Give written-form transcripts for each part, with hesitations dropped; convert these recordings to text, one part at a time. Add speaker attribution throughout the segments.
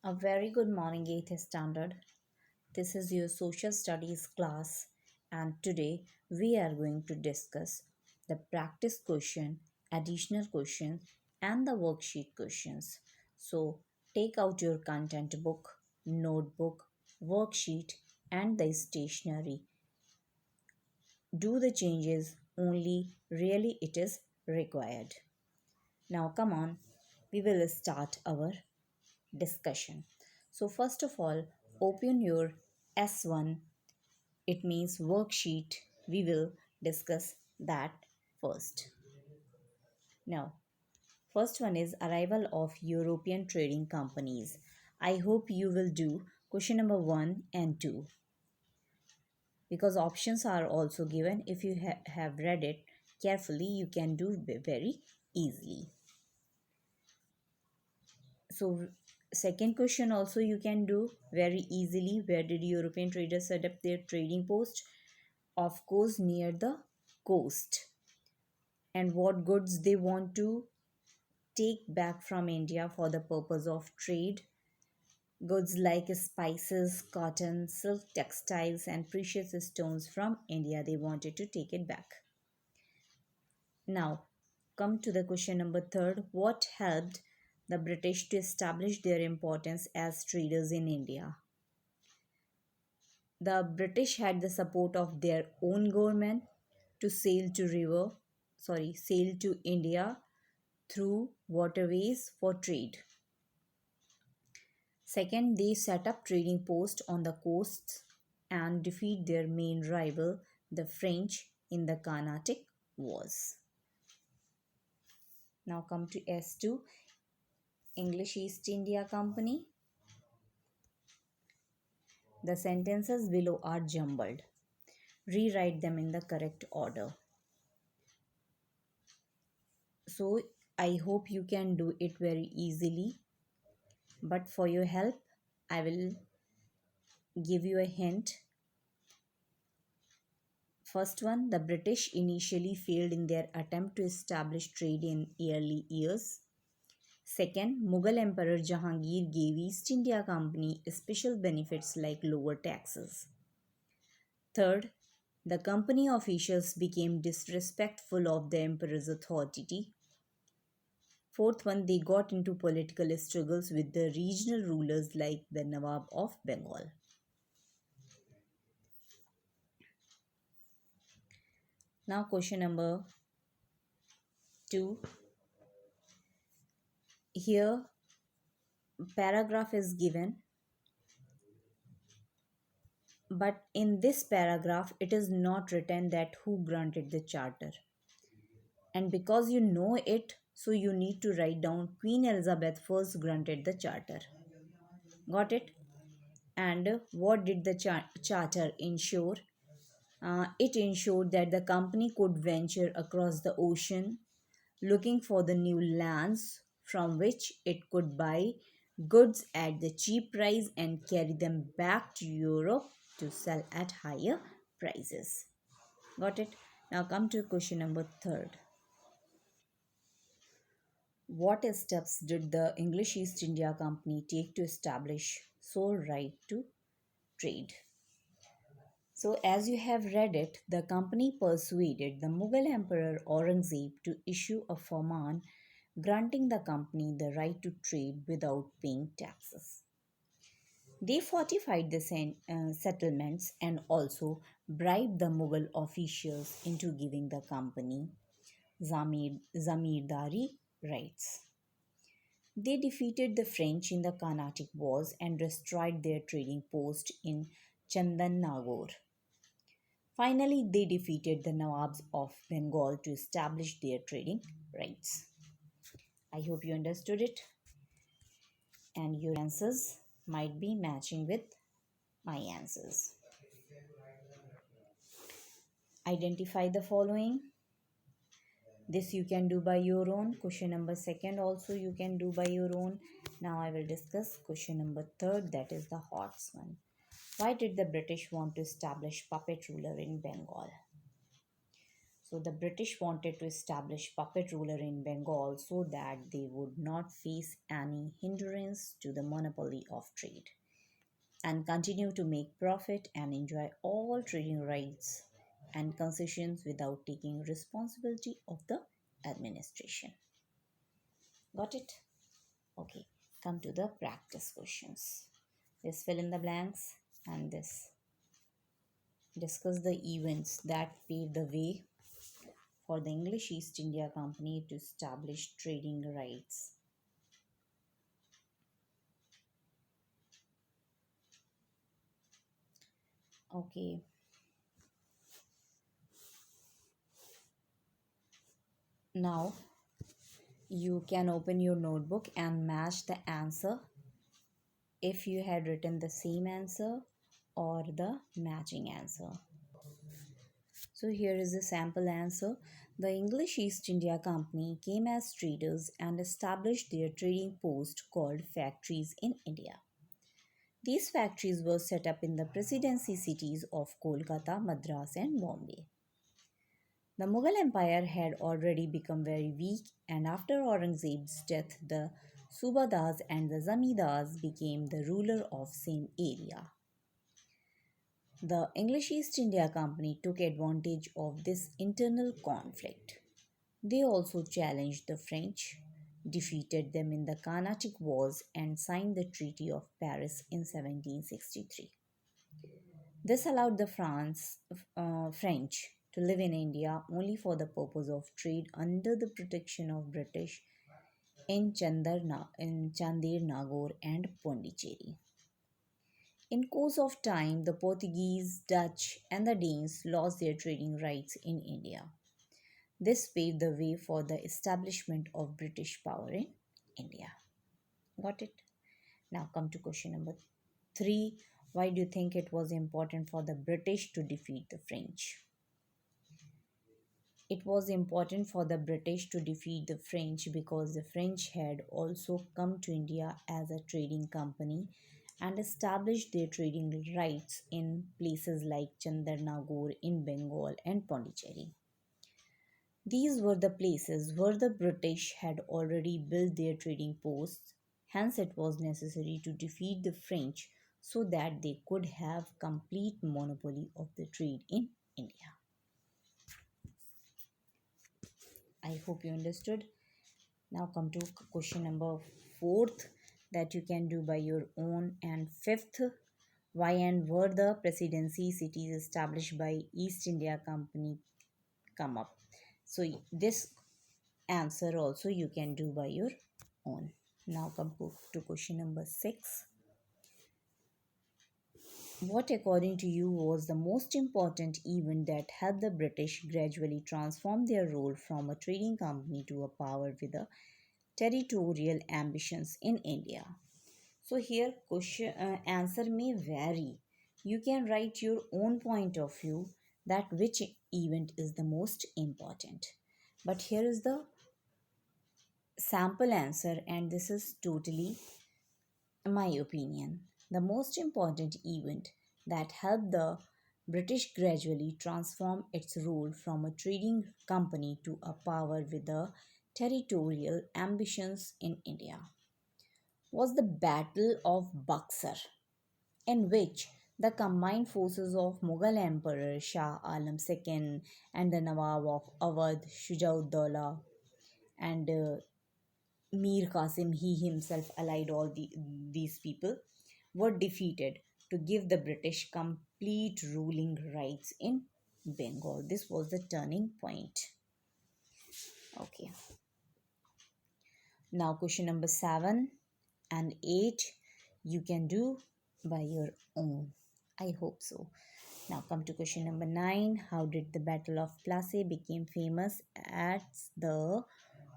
Speaker 1: A very good morning, 8th Standard. This is your social studies class, and today we are going to discuss the practice question, additional questions, and the worksheet questions. So, take out your content book, notebook, worksheet, and the stationery. Do the changes only really it is required. Now, come on, we will start our discussion. So, first of all, open your S1, it means worksheet. We will discuss that first. Now, first one is arrival of European trading companies. I hope you will do question number 1 and 2 because options are also given. If you have read it carefully, you can do very easily. So second question also you can do very easily. Where did European traders set up their trading post? Of course, near the coast. And what goods they want to take back from India for the purpose of trade? Goods like spices, cotton, silk textiles, and precious stones from India. They wanted to take it back. Now, come to the question number third. What helped the British to establish their importance as traders in India? The British had the support of their own government to sail to India through waterways for trade. Second, they set up trading posts on the coasts and defeat their main rival, the French, in the Carnatic Wars. Now come to S2, English East India Company. The sentences below are jumbled. Rewrite them in the correct order. So I hope you can do it very easily. But for your help, I will give you a hint. First one, the British initially failed in their attempt to establish trade in early years. Second, Mughal Emperor Jahangir gave East India Company special benefits like lower taxes. Third, the company officials became disrespectful of the emperor's authority. Fourth one, they got into political struggles with the regional rulers like the Nawab of Bengal. Now question number 2. Here paragraph is given, but in this paragraph it is not written that who granted the charter. And because you know it, so you need to write down Queen Elizabeth first granted the charter. Got it? And what did the charter ensure? It ensured that the company could venture across the ocean looking for the new lands from which it could buy goods at the cheap price and carry them back to Europe to sell at higher prices. Got it? Now come to question number 3. What steps did the English East India Company take to establish sole right to trade? So, as you have read it, the company persuaded the Mughal Emperor Aurangzeb to issue a farman granting the company the right to trade without paying taxes. They fortified the settlements and also bribed the Mughal officials into giving the company Zamirdari rights. They defeated the French in the Carnatic Wars and destroyed their trading post in Chandan Finally, they defeated the Nawabs of Bengal to establish their trading rights. I hope you understood it and your answers might be matching with my answers. Identify the following. This you can do by your own. Question number 2 also you can do by your own. Now I will discuss question number 3, that is the hot one. Why did the British want to establish puppet ruler in Bengal? So the British wanted to establish puppet ruler in Bengal so that they would not face any hindrance to the monopoly of trade and continue to make profit and enjoy all trading rights and concessions without taking responsibility of the administration. Got it? Okay, come to the practice questions. This fill in the blanks and this discuss the events that paved the way for the English East India Company to establish trading rights. Okay, now you can open your notebook and match the answer if you had written the same answer or the matching answer. So here is the sample answer. The English East India Company came as traders and established their trading post called factories in India. These factories were set up in the presidency cities of Kolkata, Madras, and Bombay. The Mughal Empire had already become very weak, and after Aurangzeb's death, the Subadars and the Zamindars became the ruler of same area. The English East India Company took advantage of this internal conflict. They also challenged the French, defeated them in the Carnatic Wars, and signed the Treaty of Paris in 1763. This allowed the French to live in India only for the purpose of trade under the protection of British in Chandir Nagore and Pondicherry. In course of time, the Portuguese, Dutch, and the Danes lost their trading rights in India. This paved the way for the establishment of British power in India. Got it? Now come to question number 3. Why do you think it was important for the British to defeat the French? It was important for the British to defeat the French because the French had also come to India as a trading company and established their trading rights in places like Chandarnagore in Bengal and Pondicherry. These were the places where the British had already built their trading posts, hence, it was necessary to defeat the French so that they could have complete monopoly of the trade in India. I hope you understood. Now come to question number 4th that you can do by your own, and 5th, why and were the presidency cities established by East India Company come up. So this answer also you can do by your own. Now come to question number 6. What according to you was the most important event that helped the British gradually transform their role from a trading company to a power with a territorial ambitions in India? So here question answer may vary. You can write your own point of view that which event is the most important. But here is the sample answer, and this is totally my opinion. The most important event that helped the British gradually transform its role from a trading company to a power with a territorial ambitions in India was the Battle of Buxar, in which the combined forces of Mughal Emperor Shah Alam II and the Nawab of Awadh Shujauddaulah and Mir Qasim, he himself allied these people, were defeated to give the British complete ruling rights in Bengal. This was the turning point. Okay. Now question number 7 and 8 you can do by your own. I hope so. Now come to question number 9. How did the Battle of Plassey became famous as the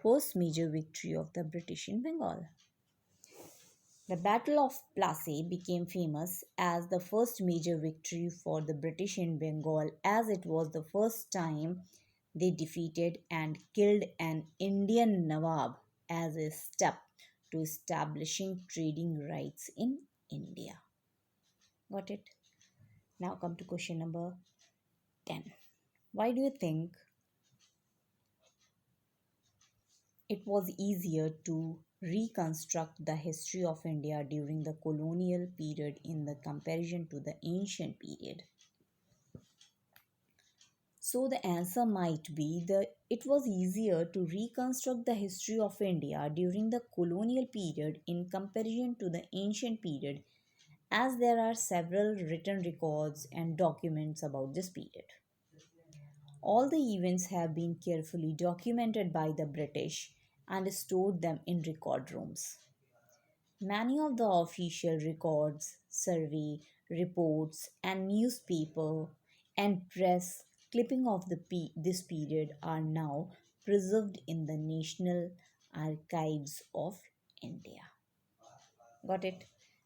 Speaker 1: first major victory of the British in Bengal? The Battle of Plassey became famous as the first major victory for the British in Bengal, as it was the first time they defeated and killed an Indian Nawab as a step to establishing trading rights in India. Got it? Now come to question number 10. Why do you think it was easier to reconstruct the history of India during the colonial period in the comparison to the ancient period. So the answer might be that it was easier to reconstruct the history of India during the colonial period in comparison to the ancient period, as there are several written records and documents about this period. All the events have been carefully documented by the British and stored them in record rooms. Many of the official records, survey reports, and newspaper and press clipping of this period are now preserved in the National Archives of India. Got it?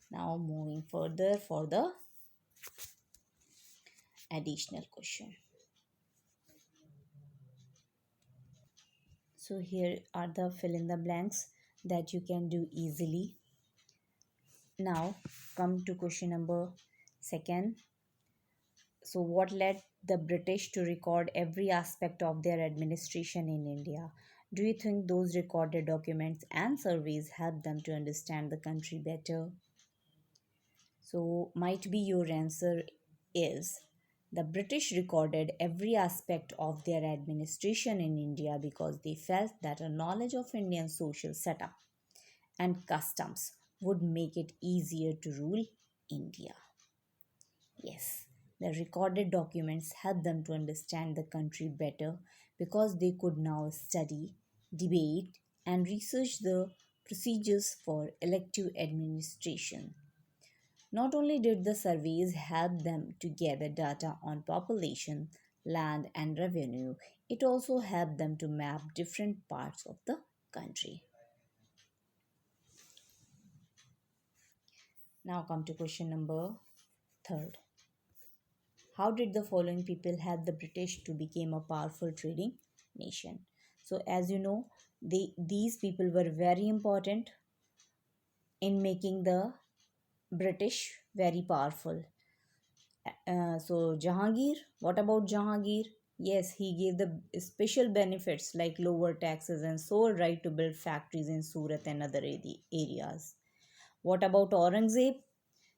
Speaker 1: Now moving further for the additional question. So here are the fill in the blanks that you can do easily. Now come to question number second. So, what led the British to record every aspect of their administration in India? Do you think those recorded documents and surveys helped them to understand the country better? So, might be your answer is the British recorded every aspect of their administration in India because they felt that a knowledge of Indian social setup and customs would make it easier to rule India. Yes, the recorded documents help them to understand the country better because they could now study, debate, and research the procedures for elective administration. Not only did the surveys help them to gather data on population, land, and revenue, it also helped them to map different parts of the country. Now come to question number third. How did the following people help the British to become a powerful trading nation? So, as you know, these people were very important in making the British very powerful. So, Jahangir, what about Jahangir? Yes, he gave the special benefits like lower taxes and sole right to build factories in Surat and other areas. What about Aurangzeb?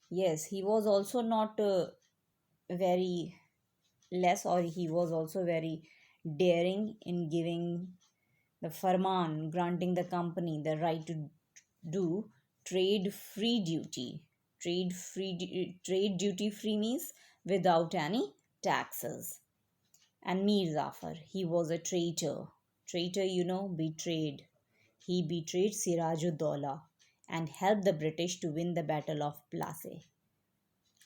Speaker 1: Yes, he was also not very less, or he was also very daring in giving the farman, granting the company the right to do trade free duty. Trade duty free means without any taxes. And Mir Zafar, he was a traitor. Traitor, betrayed. He betrayed Sirajuddaula and helped the British to win the Battle of Plassey.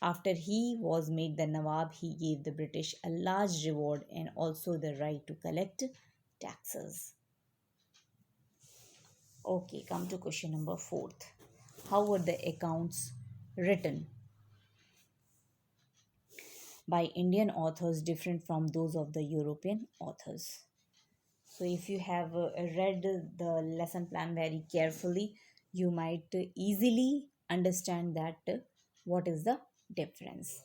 Speaker 1: After he was made the Nawab, he gave the British a large reward and also the right to collect taxes. Okay, come to question number fourth. How were the accounts written by Indian authors different from those of the European authors? So, if you have read the lesson plan very carefully, you might easily understand that what is the difference.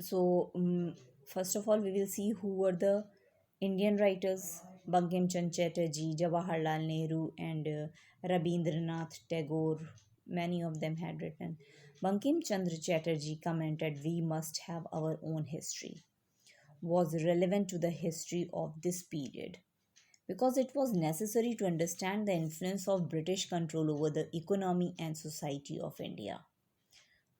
Speaker 1: So, first of all, we will see who were the Indian writers: Bankim Chand Chatterjee, Jawaharlal Nehru, and Rabindranath Tagore. Many of them had written. Bankim Chandra Chatterjee commented, "We must have our own history," was relevant to the history of this period because it was necessary to understand the influence of British control over the economy and society of India.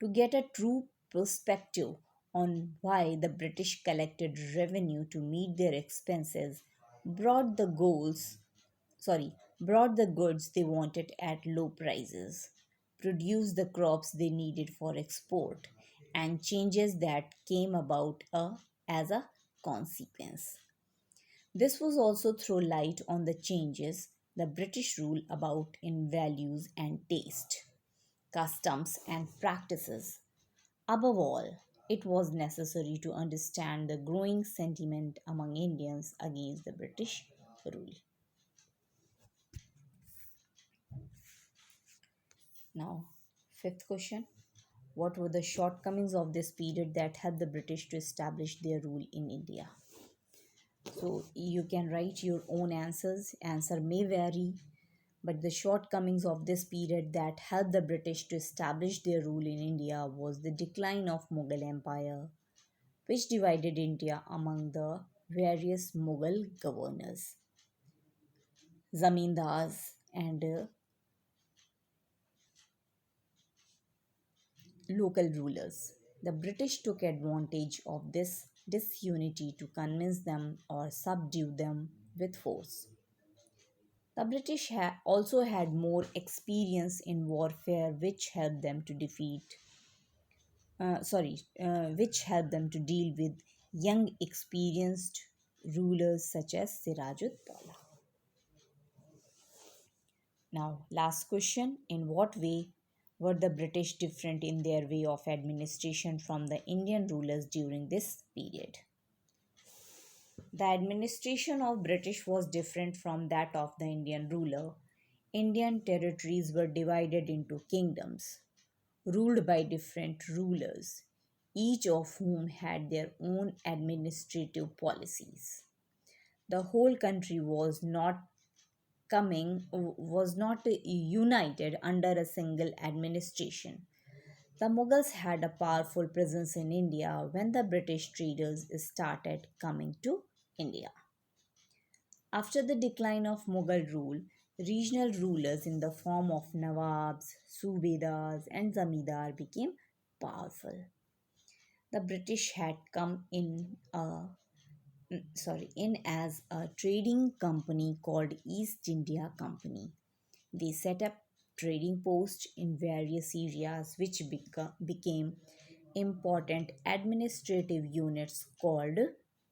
Speaker 1: To get a true perspective on why the British collected revenue to meet their expenses, brought the goals, brought the goods they wanted at low prices, produced the crops they needed for export, and changes that came about as a consequence. This was also throw light on the changes the British rule about in values and taste, customs and practices. Above all, it was necessary to understand the growing sentiment among Indians against the British rule. Now, fifth question. What were the shortcomings of this period that helped the British to establish their rule in India? So you can write your own answers. Answer may vary, but the shortcomings of this period that helped the British to establish their rule in India was the decline of Mughal Empire, which divided India among the various Mughal governors, zamindars, and local rulers. The British took advantage of this disunity to convince them or subdue them with force. The British also had more experience in warfare, which helped them to which helped them to deal with young, experienced rulers such as Sirajud-Dowlah. Now, last question: in what way were the British different in their way of administration from the Indian rulers during this period? The administration of British was different from that of the Indian ruler. Indian territories were divided into kingdoms, ruled by different rulers, each of whom had their own administrative policies. The whole country was not united under a single administration. The Mughals had a powerful presence in India when the British traders started coming to India. After the decline of Mughal rule, regional rulers in the form of Nawabs, Subedars, and Zamindar became powerful. The British had come in as a trading company called East India Company. They set up trading posts in various areas which became important administrative units called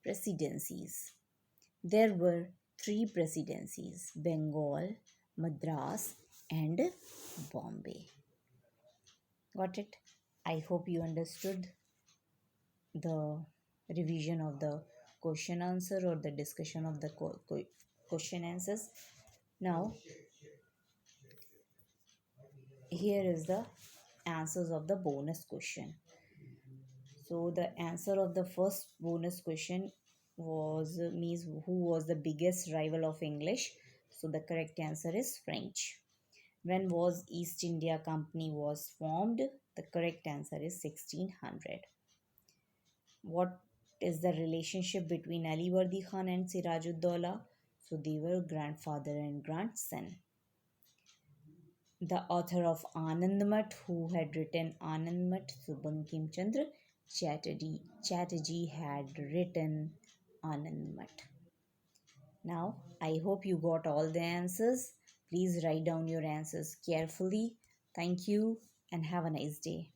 Speaker 1: presidencies. There were three presidencies: Bengal, Madras, and Bombay. Got it? I hope you understood the revision of the question answer or the discussion of the question answers. Now, here is the answers of the bonus question. So, the answer of the first bonus question was means who was the biggest rival of English. So, the correct answer is French. When was East India Company was formed? The correct answer is 1600. What is the relationship between Ali Vardi Khan and Sirajuddaula? So they were grandfather and grandson. The author of Anandmat, who had written Anandmat, so Bankim Chandra Chatterjee had written Anandmat. Now, I hope you got all the answers. Please write down your answers carefully. Thank you and have a nice day.